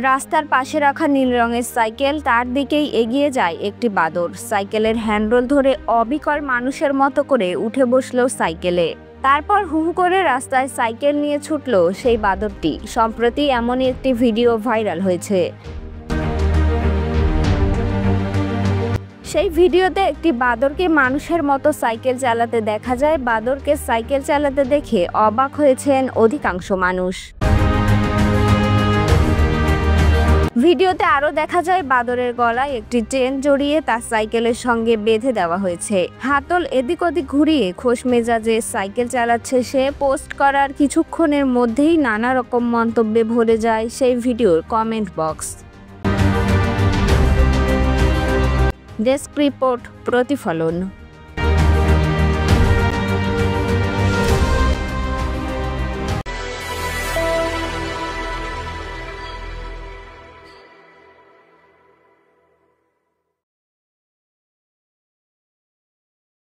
রাস্তার পাশে রাখা নীল রঙের সাইকেল, তার দিকেই এগিয়ে যায় একটি বাদর। সাইকেলের হ্যান্ডেল ধরে অবিকল মানুষের মতো করে উঠে বসলো সাইকেলে। তারপর হু হু করে রাস্তায় সাইকেল নিয়ে ছুটলো সেই বাদরটি। সম্প্রতি এমনই একটি ভিডিও ভাইরাল হয়েছে। সেই ভিডিওতে একটি বাদরকে মানুষের মতো সাইকেল চালাতে দেখা যায়। বাদরকে সাইকেল চালাতে দেখে অবাক হয়েছেন অধিকাংশ মানুষ। ভিডিওতে আরও দেখা যায় বাদরের গলায় একটি চেন জড়িয়ে তার সাইকেলের সঙ্গে বেঁধে দেওয়া হয়েছে। হাতল এদিক ওদিক ঘুরিয়ে খোশ মেজাজে সাইকেল চালাচ্ছে সে। পোস্ট করার কিছুক্ষণের মধ্যেই নানা রকম মন্তব্যে ভরে যায় সেই ভিডিওর কমেন্ট বক্স। ডেস্ক রিপোর্ট, প্রতিফলন।